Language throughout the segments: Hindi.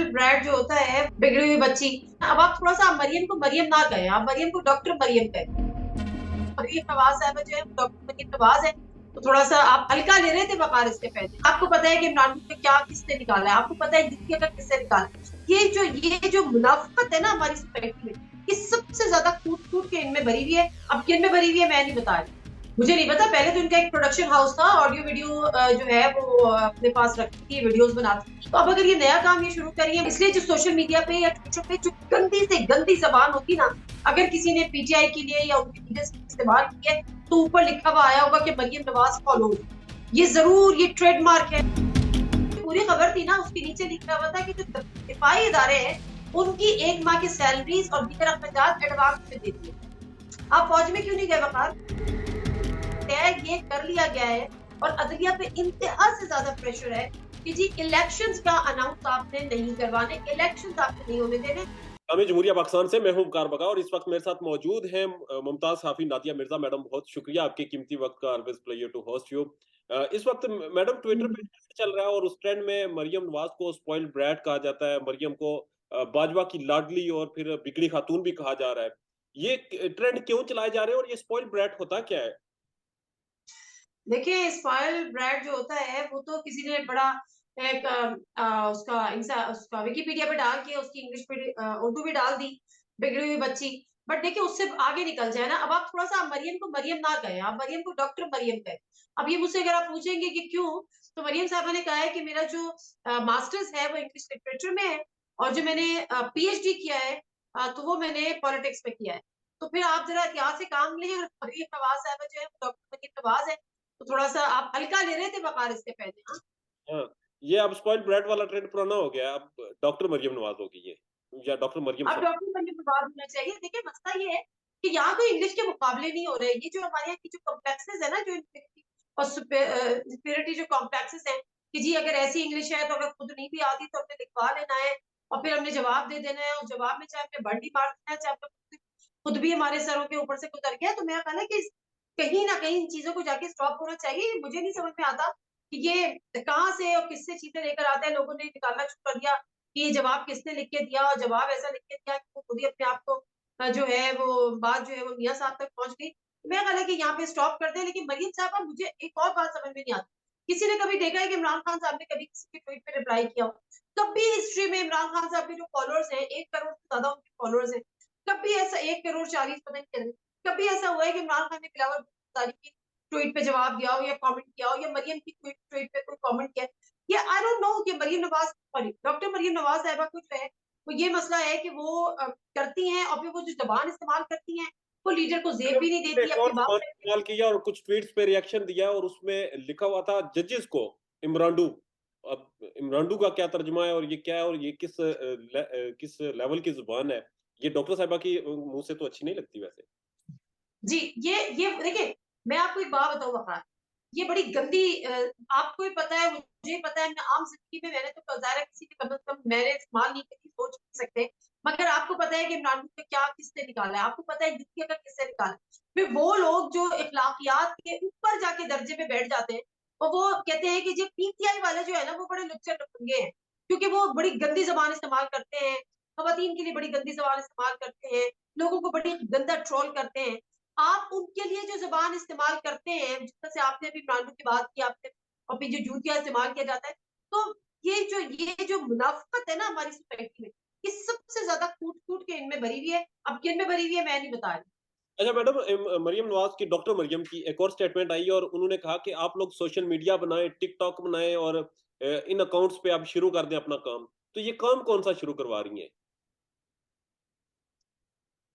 स्पॉइल्ड ब्रैट जो होता है, बिगड़ी हुई बच्ची। अब आप थोड़ा-सा मरियम को मरियम ना कहें, आप मरियम को डॉक्टर मरियम कहें। मरियम नवाज़ साहिबा जो है डॉक्टर मरियम नवाज़ है, तो थोड़ा-सा आप हल्का ले रहे थे वक़ार इसके पहले। आपको पता है कि इमरान को क्या किसने निकाला है, आपको पता है जिसके का किसने निकाला है। ये जो मुनाफ़िक़त है ना हमारी सोसाइटी में, ये सबसे ज़्यादा कूट-कूट के इनमें भरी हुई है। अब किन में भरी हुई है मैं नहीं बता रही। मुझे नहीं पता, पहले तो इनका एक प्रोडक्शन हाउस था, ऑडियो वीडियो जो है वो अपने पास रखती थी, वीडियोज़ बनाती थी। तो अब अगर ये नया काम ये शुरू कर रही है, इसलिए जो सोशल मीडिया पे या ट्विटर पे जो गंदी से गंदी ज़बान होती ना, अगर किसी ने पीटीआई के लिए या उनके लीडर्स के इस्तेमाल किया है, तो ऊपर लिखा हुआ आया होगा कि मरियम नवाज फॉलोज। ये ज़रूर ये ट्रेडमार्क है। पूरी खबर थी ना, उसके नीचे लिखा हुआ था कि जो दिफाई इदारे हैं, उनकी 1 माह की सैलरीज और दीगर अखराजात एडवांस में दे दिए। आप फौज में क्यों नहीं गए वकार? ये कर लिया गया है और अदलिया पे इंतहा से ज्यादा प्रेशर है कि जी इलेक्शंस का अनाउंस आपने नहीं करवाने, इलेक्शंस आपने नहीं होने देने। हमें जमहूरिया पाकिस्तान से मैं हूं वकार बका और इस वक्त मेरे साथ मौजूद हैं मुमताज हाफी नादिया मिर्जा। मैडम बहुत शुक्रिया आपके कीमती वक्त का। Always pleasure to host you. इस वक्त मैडम ट्विटर पे चल रहा है और उस ट्रेंड में मरियम नवाज को स्पॉइल्ड ब्रैट कहा जाता है, मरियम को बाजवा की लाडली और फिर बिगड़ी खातून भी कहा जा रहा है। ये ट्रेंड क्यों चलाए जा रहे हैं और ये स्पॉइल्ड ब्रैट होता क्या है? देखिए स्पॉइल्ड ब्रैट जो होता है वो तो किसी ने बड़ा एक उसका विकिपीडिया पे डाल के उसकी इंग्लिश पे उर्दू भी डाल दी, बिगड़ी हुई बच्ची। बट देखिए उससे आगे निकल जाए ना, अब आप थोड़ा-सा मरियम को मरियम ना कहें, आप मरियम को डॉक्टर मरियम कहें। अब ये मुझसे अगर आप पूछेंगे कि क्यों? तो मरियम साहबा ने कहा है कि मेरा जो मास्टर्स है वो इंग्लिश लिटरेचर में है और जो मैंने पीएचडी किया है तो वो मैंने पॉलिटिक्स में किया है। तो फिर आप ज़रा यहाँ से काम लें, और मरियम नवाज़ साहिबा जो है वो डॉक्टर मरियम नवाज़ है। तो थोड़ा-सा आप हल्का ले रहे थे वक़ार इसके पहले, हाँ? हाँ, ये अब स्पॉइल्ड ब्रैट वाला ट्रेंड पुराना हो गया है, अब डॉक्टर मरियम नवाज होगी ये या डॉक्टर मरियम अब साहब। डॉक्टर बनने के बाद होना चाहिए। देखिए मसला ये है कि यहाँ कोई इंग्लिश के मुकाबले नहीं हो रहे। ये जो हमारे यहाँ की जो कॉम्प्लेक्सेस है ना, जो इन्फिनिटी और सुपीरियरिटी जो कॉम्प्लेक्सेस हैं कि जी अगर ऐसी इंग्लिश है तो अगर खुद नहीं भी आती तो हमने लिखवा लेना है और फिर हमने जवाब दे देना है और जवाब में चाहे हमने बंडी मार देना है, चाहे हमने खुद भी हमारे सरों के ऊपर से गुजर गया। तो मेरा ख्याल है कि कहीं न कहीं इन चीज़ों को जाके स्टॉप होना चाहिए। मुझे नहीं समझ में आता कि ये कहाँ से और किससे चीज़ें लेकर आते हैं। लोगों ने निकालना शुरू कर दिया कि ये जवाब किसने लिख के दिया, और जवाब ऐसा लिख के दिया कि वो खुद ही अपने आप को जो है वो बात जो है वो मियाँ साहब तक पहुँच गई। मेरा ख्याल है कि यहाँ पे स्टॉप कर दें। लेकिन मरीम साहबा, मुझे एक और बात समझ में नहीं आती। किसी ने कभी देखा है कि इमरान खान साहब ने कभी किसी के ट्वीट पे रिप्लाई किया हो? कभी हिस्ट्री में इमरान खान साहब के जो फॉलोअर्स हैं, 1 करोड़ से ज़्यादा उनके फॉलोअर्स हैं। कभी ऐसा 1 करोड़ 40 पता नहीं कितने, कभी ऐसा हुआ है कि इमरान खान ने बिलावल भूट्टो की ट्वीट पे जवाब दिया हो या कमेंट किया हो या मरियम की ट्वीट पे कोई कमेंट किया है? या आई डोंट नो कि मरियम नवाज़, सॉरी, डॉक्टर मरियम नवाज़ साहिबा को जो है, वो ये मसला है कि वो करती हैं और फिर वो जो ज़बान इस्तेमाल करती हैं, वो लीडर को ज़ेब भी नहीं उन्होंने देती, एक अपनी और बात ज़बान रखती। इस्तेमाल किया और कुछ ट्वीट्स पे रिएक्शन दिया और उसमें लिखा हुआ था जजेस को इमरांडू। अब इमरांडू का क्या तर्जुमा है और ये क्या है और ये किस लेवल की ज़ुबान है? ये डॉक्टर साहिबा की मुँह से तो अच्छी नहीं लगती वैसे। जी, ये देखिए, मैं आपको एक बात बताऊँ वक़ार, ये बड़ी गंदी आपको भी पता है, मुझे भी पता है, मैं आम ज़िंदगी में मैंने तो ज़ाहिर है किसी ने कम से कम मैंने इस्तेमाल नहीं करी, सोच नहीं सकते। मगर आपको पता है कि इमरान को क्या किसने निकाला है, आपको पता है यूपीए का किसने निकाला है। फिर वो लोग जो इखलाकियात के ऊपर जाके दर्जे पे बैठ जाते हैं, और वो कहते हैं कि जो पीटीआई वाले जो है ना, वो बड़े लुच्चे लफंगे हैं, क्योंकि वो बड़ी गंदी ज़बान इस्तेमाल करते हैं, ख़वातीन के लिए बड़ी गंदी ज़बान इस्तेमाल करते हैं, लोगों को बड़ी गंदा ट्रोल करते हैं। आप उनके लिए जो ज़ुबान इस्तेमाल करते हैं, जिस तरह से आपने अभी ब्रांडों की बात की, आपने और फिर जो जूतियाँ इस्तेमाल किया जाता है, तो ये जो मुनाफ़िक़त है ना हमारी सोसाइटी में, ये सबसे ज़्यादा कूट-कूट के इनमें भरी हुई है। अब किन में भरी हुई है मैं नहीं बता रही। अच्छा मैडम, मरियम नवाज की डॉक्टर मरियम की एक और स्टेटमेंट आई और उन्होंने कहा कि आप लोग सोशल मीडिया बनाएं, टिकटॉक बनाएं और इन अकाउंट्स पे आप शुरू कर दें अपना काम। तो ये काम कौन सा शुरू करवा रही हैं?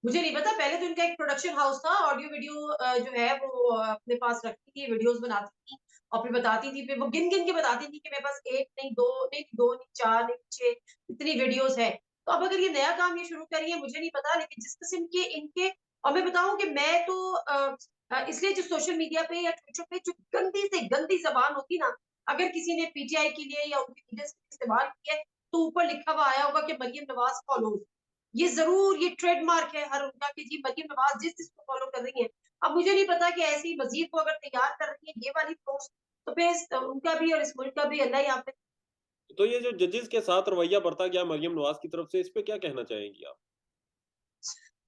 मुझे नहीं पता, पहले तो इनका एक प्रोडक्शन हाउस था, ऑडियो वीडियो जो है वो अपने पास रखती थी, वीडियोज़ बनाती थी और फिर बताती थी, फिर वो गिन-गिन के बताती थी कि मेरे पास 1 नहीं 2 नहीं 2 नहीं 4 नहीं 6 इतनी वीडियोज़ है। तो अब अगर ये नया काम ये शुरू करी है, मुझे नहीं पता, लेकिन जिस किस्म के इनके, और मैं बताऊँ कि मैं तो इसलिए जो सोशल मीडिया पे या ट्विटर पे जो गंदी से गंदी ज़बान होती ना, अगर किसी ने पीटीआई के लिए या उनके लीडर्स के इस्तेमाल किया है, तो ऊपर लिखा हुआ आया होगा कि मरियम नवाज़ फॉलोज़। ये ज़रूर ये ट्रेडमार्क है हर उनका कि जी मरियम नवाज़ जिसको फ़ॉलो कर रही हैं। अब मुझे नहीं पता कि ऐसी मज़ीद वो अगर तैयार कर रही हैं ये वाली पोस्ट, तो फिर उनका भी और इस मुल्क का भी अल्लाह ही हाफ़िज़। तो ये जो जजेस के साथ रवैया बरता गया मरियम नवाज की तरफ से, इस पे क्या कहना चाहेंगी आप?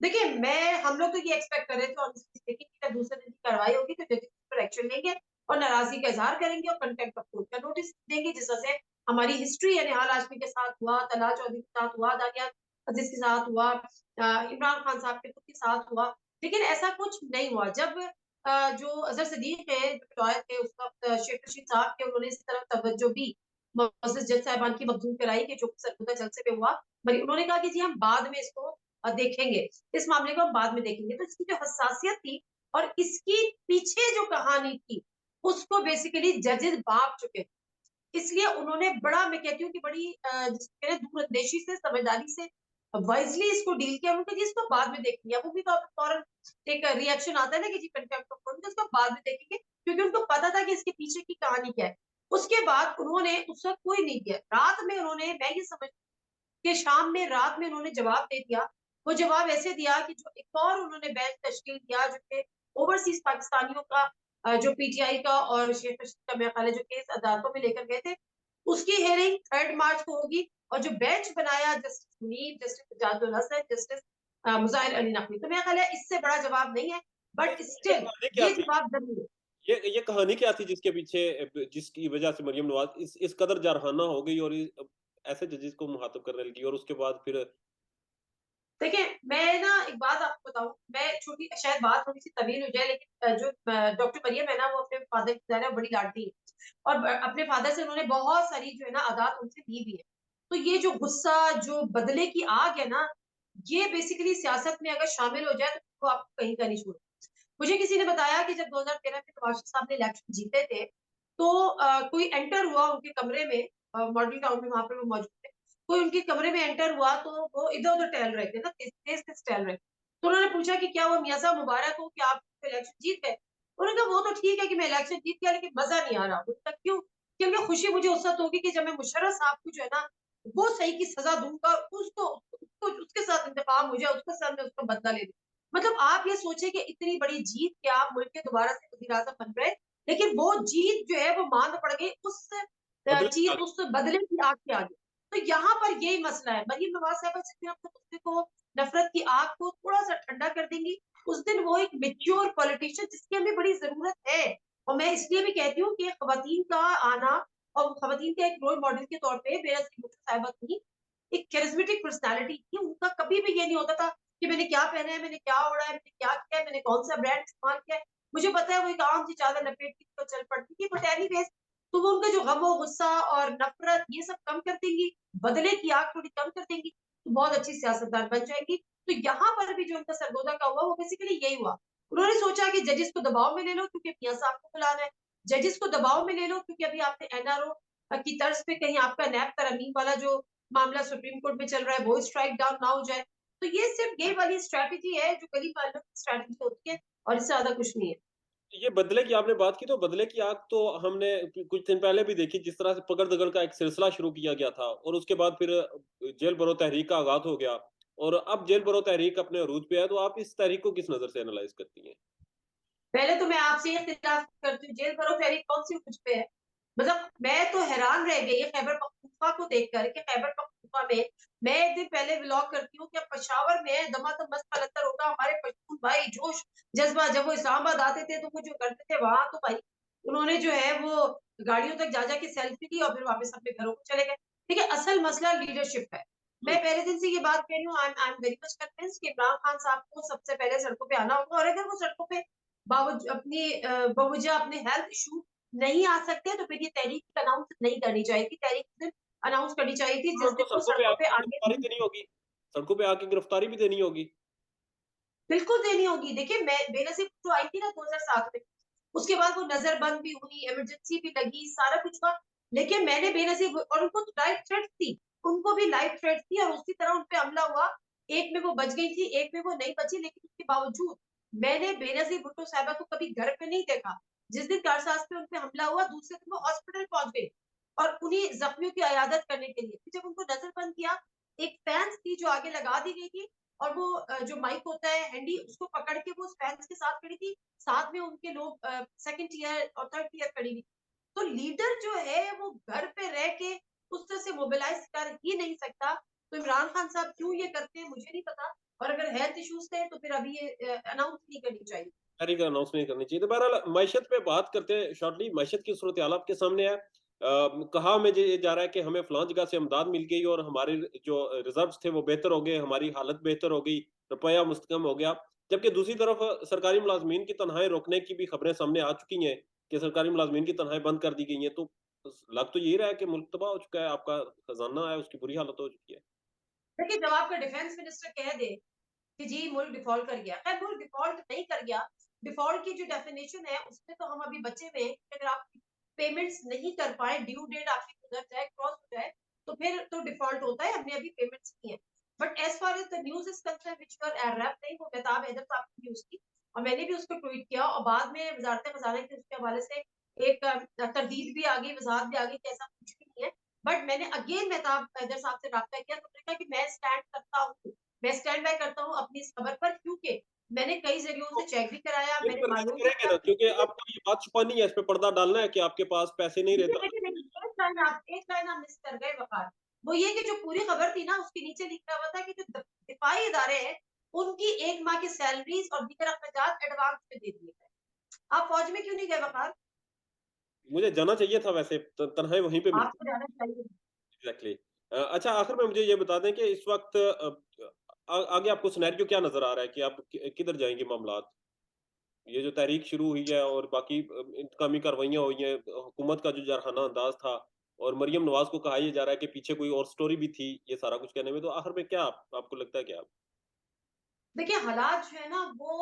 देखिए, मैं हम लोग तो ये एक्सपेक्ट कर रहे थे ऑनेस्टली स्पीकिंग कि जब दूसरे दिन की कार्रवाई होगी तो जजेस पर एक्शन लेंगे और नाराजगी का इज़हार करेंगे और कंटेम्प्ट ऑफ कोर्ट का नोटिस देंगे, जिस तरह से हमारी हिस्ट्री है निहाल हाशमी के साथ हुआ, तलहा चौधरी के साथ हुआ, दानिया अजीज के साथ हुआ, इमरान खान साहब के खुद के साथ हुआ। लेकिन ऐसा कुछ नहीं हुआ। जब जो अजहर सदीक है, जो लॉयर थे उस वक्त शेख रशीद साहब के, उन्होंने इस तरफ तवज्जो भी मुअज़्ज़ज़ जज साहिबान की मबजूल कराई कि जो सरगुजा जलसे पे हुआ, मगर उन्होंने कहा कि जी हम बाद में इसको देखेंगे, इस मामले को हम बाद में देखेंगे। तो इसकी जो हसासियत थी और इसकी पीछे जो कहानी थी, उसको बेसिकली जजेस भांप चुके थे। इसलिए उन्होंने बड़ा, मैं कहती हूँ कि बड़ी जिसको कहते हैं दूरंदेशी से, समझदारी से, वाइज़ली इसको डील किया। उन्होंने कहा जी इसको बाद में देखेंगे। अब वो भी तो फौरन एक रिएक्शन आता है ना कि जी कंटेम्प्ट ऑफ कोर्ट, तो इसको बाद में देखेंगे, क्योंकि उनको पता था कि इसके पीछे की कहानी क्या है। उसके बाद उन्होंने उस वक़्त कोई नहीं किया। रात में उन्होंने, मैं ये समझ कि शाम में, रात में उन्होंने जवाब दे दिया। वो जवाब ऐसे दिया कि जो एक और उन्होंने बेंच तश्कील किया जो कि ओवरसीज़ पाकिस्तानियों का जो पीटीआई का और शेख रशीद का मेरा ख्याल है जो केस अदालतों में लेकर गए थे, उसकी हियरिंग 3 मार्च को होगी। और जो बेंच बनाया justice Munir, justice Ijazul Hasan, justice Mazahir Ali Naqvi, तो मेरा ख्याल है इससे बड़ा जवाब नहीं है, बट ये स्टिल कहानी क्या ये थी? जवाब ज़रूर है। ये कहानी क्या थी जिसके पीछे जिसकी वजह से मरियम नवाज इस कदर जारहाना हो गई और ऐसे जजेस को मुखातिब करने लगी और उसके बाद फिर देखिए, मैं ना एक बात आपको बताऊँ, मैं छोटी शायद बात थोड़ी-सी तवील हो जाए, लेकिन जो डॉक्टर मरियम है ना, वो अपने फादर की ज़ाहिर है बड़ी लाडली है और अपने फादर से उन्होंने बहुत सारी जो है ना आदात उनसे ली भी है। तो ये जो गुस्सा, जो बदले की आग है ना, ये बेसिकली सियासत में अगर शामिल हो जाए तो वो आपको कहीं का नहीं छोड़ेगी। मुझे किसी ने बताया कि जब 2013 में नवाज शरीफ साहब ने इलेक्शन जीते थे, तो कोई एंटर हुआ उनके कमरे में, मॉडल टाउन में वहाँ पे वो मौजूद थे। कोई उनके कमरे में एंटर हुआ तो वो इधर-उधर टहल रहे थे ना, तेज़-तेज़ टहल रहे थे। तो उन्होंने पूछा कि क्या वो मियाँ साहब मुबारक हो कि आप इलेक्शन जीत गए? उन्होंने कहा वो तो ठीक है कि मैं इलेक्शन जीत गया, लेकिन मज़ा नहीं आ रहा। उन्होंने कहा क्यों? क्योंकि खुशी मुझे उस वक़्त होगी कि जब मैं मुशर्रफ साहब को जो है ना, वो सही की सज़ा दूँगा, उसको उसके साथ इंतकाम हो जाए, उसके साथ मैं उसका बदला ले लूँ। मतलब आप ये सोचिए कि इतनी बड़ी जीत के आप मुल्क के दोबारा से वज़ीर-आज़म बन रहे हैं, लेकिन वो जीत जो है वो माँद पड़ गई उस बदले की चीज़, आग। उस बदले की आग के आगे। तो यहाँ पर यही मसला है। मरीम नवाज़ साहिबा जिस दिन अपने गुस्से को, नफ़रत की आग को थोड़ा-सा ठंडा कर देंगी, उस दिन वो एक मैच्योर पॉलिटिशियन जिसकी हमें बड़ी ज़रूरत है। और मैं इसलिए भी कहती हूँ कि ख़वातीन का आना और ख़वातीन के एक रोल मॉडल के तौर पे बेनज़ीर भुट्टो साहिबा थी, एक कैरिज़मेटिक पर्सनैलिटी थी। उनका कभी भी ये नहीं होता था कि मैंने क्या पहना है, मैंने क्या ओढ़ा है, मैंने क्या किया है, मैंने कौन-सा ब्रांड इस्तेमाल किया है। मुझे पता है वो एक आम सी चादर लपेट के तो चल पड़ती थी, बट एनीवेज़ तो वो उनका जो गम और गुस्सा और नफ़रत ये सब कम कर देंगी, बदले की आग थोड़ी कम कर देंगी, तो बहुत अच्छी सियासतदान बन जाएँगी। तो यहाँ पर भी जो उनका सरगोधा का हुआ वो बेसिकली यही हुआ। उन्होंने सोचा कि जजेस को दबाव में ले लो क्योंकि मियाँ साहब को बुलाना है, जजेस को दबाव में ले लो क्योंकि अभी आपने एनआरओ की तर्ज पे कहीं आपका नैब तरमीम वाला जो मामला सुप्रीम कोर्ट में चल रहा है वो स्ट्राइक डाउन ना हो जाए। तो ये सिर्फ़ ये वाली स्ट्रैटेजी है जो गली वालों की स्ट्रैटेजी होती है और इससे ज़्यादा कुछ नहीं है। ये बदले की आपने बात की, तो बदले की आग तो हमने कुछ दिन पहले भी देखी, जिस तरह से पकड़-दगड़ का एक सिलसिला शुरू किया गया था और उसके बाद फिर जेल भरो तहरीक का आगाज़ हो गया और अब जेल भरो तहरीक अपने अरूज पे है, तो आप इस तहरीक को किस नज़र से एनालाइज़ करती हैं? पहले तो मैं आपसे ये इख्तिलाफ करती हूँ, जेल भरो तहरीक कौन-सी मुझ पे है? मतलब मैं तो हैरान रह गई खैबर पख्तूनख्वा को देखकर कि खैबर पख्तूनख्वा में मैं एक दिन पहले व्लॉग करती हूँ कि अब पेशावर में दमादम मस्त कलंदर होगा, हमारे पश्तून भाई जोश, जज़्बा जब वो इस्लामाबाद आते थे तो वो जो करते थे वहाँ तो भाई उन्होंने जो है वो गाड़ियों तक जा-जा के सेल्फी ली और फिर वापस अपने घरों को चले गए। देखिए असल मसला लीडरशिप है। मैं हुँ, पहले दिन से ये बात कह रही हूँ, I am very much convinced कि इमरान खान साहब को सबसे पहले सड़कों पे आना होगा और अगर वो सड़कों पे बवजह अपने हेल्थ इश्यू नहीं आ सकते तो फिर ये तहरीक अनाउंस नहीं करनी चाहिए थी। तहरीक उस दिन अनाउंस करनी चाहिए थी हाँ, जिस तो दिन वो सड़कों पे सड़कों पे आके आगे गिरफ्तारी देनी होगी। सड़कों पे आके गिरफ्तारी भी देनी होगी। बिल्कुल देनी होगी। देखिए मैं बेनज़ीर भुट्टो आई थी ना 2007 में, उसके बाद वो नज़रबंद भी हुई, इमरजेंसी भी लगी, सारा कुछ हुआ। लेकिन मैंने और उनको लाइफ थ्रेट्स थी, उनको भी लाइफ थ्रेट्स थी और उसी तरह उन पे हमला हुआ। एक में वो बच गई थी, एक में वो नहीं बची, लेकिन उसके बावजूद मैंने बेनज़ीर भुट्टो साहिबा को कभी घर पे नहीं देखा। जिस दिन कारसाज पे उन पे हमला हुआ, दूसरे दिन वो हॉस्पिटल पहुँच गई और उन्हीं ज़ख्मियों की इयादत करने के लिए। फिर जब उनको नज़रबंद किया, एक फैन्स थी जो आगे लगा दी गई थी और वो जो माइक होता है हैंडी उसको पकड़ के वो फैन्स के साथ खड़ी थी। साथ में उनके लोग सेकंड टियर और थर्ड टियर खड़ी हुई। तो लीडर जो है वो घर पे रह के उस तरह से मोबिलाइज कर ही नहीं सकता। तो इमरान खान साहब क्यों ये करते हैं मुझे नहीं पता, और अगर हेल्थ इश्यूज थे तो फिर अभी ये अनाउंस नहीं करनी चाहिए। तहरीक अनाउंस नहीं करनी चाहिए। तो बहरहाल मईशत पे बात करते हैं शॉर्टली। मईशत की सूरत हाल आपके सामने है। कहा में ये जा रहा है कि हमें फलां जगह से इमदाद मिल गई और हमारे जो रिजर्व्स थे वो बेहतर हो गए, हमारी हालत बेहतर हो गई, रुपया मुस्तकम हो गया। जबकि दूसरी तरफ सरकारी मुलाजमीन की तनख्वाहें रोकने की भी खबरें सामने आ चुकी हैं कि सरकारी मुलाजमीन की तनख्वाहें बंद कर दी गई हैं। तो लग तो यही रहा है कि मुल्क तबाह हो चुका है, आपका खजाना है उसकी बुरी हालत हो चुकी है। देखिए जब आपका डिफेंस मिनिस्टर कह दे कि जी मुल्क डिफॉल्ट कर गया, खैर मुल्क डिफॉल्ट नहीं कर गया। डिफॉल्ट की जो डेफिनेशन है उसमें तो हम अभी बचे हुए हैं कि अगर आप पेमेंट्स नहीं कर पाए, ड्यू डेट आपकी गुजर जाए, क्रॉस हो जाए, तो फिर तो डिफॉल्ट होता है, हमने अभी पेमेंट्स की है। But as far as the news is concern which were Airwrap नहीं, वो मेहताब हैदर साहब की न्यूज की, और मैंने भी उसको ट्वीट किया, और बाद में वजारत खजाना के उसके हवाले से एक तरदीद भी आ गई, वजाहत भी आ गई कि ऐसा कुछ भी नहीं है। बट मैंने अगेन मेहताब हैदर साहब से रब्ता किया, तो मैंने कहा कि मैं स्टैंड करता हूँ, मैं स्टैंड बाय करता हूँ अपनी इस खबर पर, क्योंकि मैंने कई जरियों से चेक भी कराया, इन मैंने पर रद्द मालूम भी करेंगे किया। ना, क्योंकि देखिए आपको ये बात छुपानी है, इस पे पर्दा डालना है कि आपके पास पैसे नहीं देखिए रहता। देखिए नहीं, एक लाइन आप मिस कर गए वकार। वो ये कि जो पूरी खबर थी ना उसके नीचे लिखा हुआ था कि जो दिफाई इदारे हैं उनकी 1 माह की सैलरीज और दीगर अखराजात एडवांस में दे दिए गए। आप फौज में क्यों नहीं गए वकार? मुझे जाना चाहिए था वैसे, तनख्वाहें वहीं पे मिलती आपको जाना चाहिए। एग्ज़ैक्टली। अच्छा, आखिर में मुझे ये बता दें कि इस वक़्त आगे आपको सिनेरियो क्या नज़र आ रहा है कि आप किधर जाएँगे मामलात? ये जो तहरीक शुरू हुई है और बाकी इंतकामी कार्रवाइयाँ हुई हैं, हुकूमत का जो जरहाना अंदाज़ था, और मरियम नवाज़ को कहा ये जा रहा है कि पीछे कोई और स्टोरी भी थी ये सारा कुछ कहने में, तो आखिर में क्या आपको लगता है क्या? देखिए हालात जो है ना वो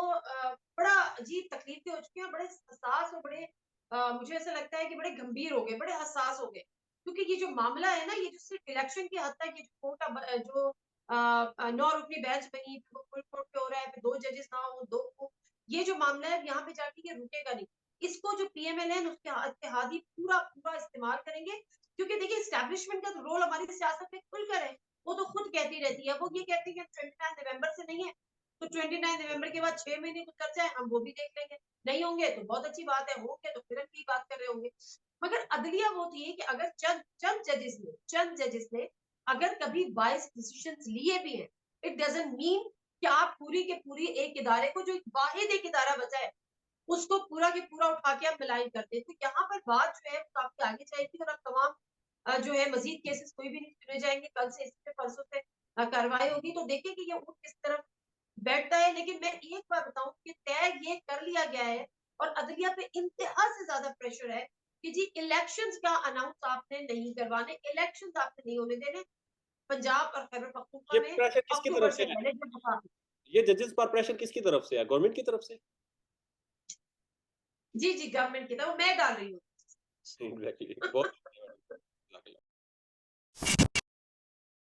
बड़ा अजीब तकलीफ के हो चुके हैं, बड़े हसास और बड़े मुझे ऐसा लगता है कि बड़े गंभीर हो गए, बड़े हसास हो गए, क्योंकि ये जो मामला है ना, ये जो सिर्फ इलेक्शन की हद तक, ये जो जो 9 रुकनी बेंच बनी, फिर वो फुल कोर्ट पे हो रहा है, फिर 2 जजेस ना हो, ये जो मामला है यहाँ पे जाके ये रुकेगा नहीं। इसको जो पीएमएलएन उसके इत्तेहादी पूरा पूरा इस्तेमाल करेंगे, क्योंकि देखिए एस्टेब्लिशमेंट का तो रोल हमारी सियासत में खुलकर है। वो तो खुद कहती रहती है, वो ये कहती है कि 29 नवंबर से नहीं है, तो 29 नवंबर के बाद 6 महीने गुजर जाए हम वो भी देख लेंगे, नहीं होंगे तो बहुत अच्छी बात है, होंगे तो फिर हम की बात कर रहे होंगे। मगर अदलिया वो थी कि अगर चंद जजेस ने अगर कभी वाइज डिसीजंस लिए भी हैं, इट डजंट मीन कि आप पूरी के पूरी एक इदारे को, जो वाहिद एक इदारा बचा है, उसको पूरा के पूरा उठा के आप मिलाइन करते हैं। तो यहाँ पर बात जो है वो काफी आगे जाएगी, और अब तमाम जो है मजीद केसेस कोई भी नहीं सुने जाएंगे, कल से इस पे परसों से कार्रवाई होगी, तो देखिए कि ये ऊँट किस तरफ बैठता है। लेकिन मैं एक बात बताऊं कि तय ये कर लिया गया है, और अदलिया पे इंतहा से ज्यादा प्रेशर है कि जी इलेक्शंस का अनाउंस आपने नहीं करवाने, इलेक्शंस आपने नहीं होने देने पंजाब और खैबर पख्तूनख्वा ये में प्रेशर किसकी अक्टूबर तरफ से से है? पहले जब होगा। ये जजेस पर प्रेशर किसकी तरफ से है? गवर्नमेंट की तरफ से? जी जी गवर्नमेंट की तरफ मैं डाल रही हूँ। एग्ज़ैक्टली, बहुत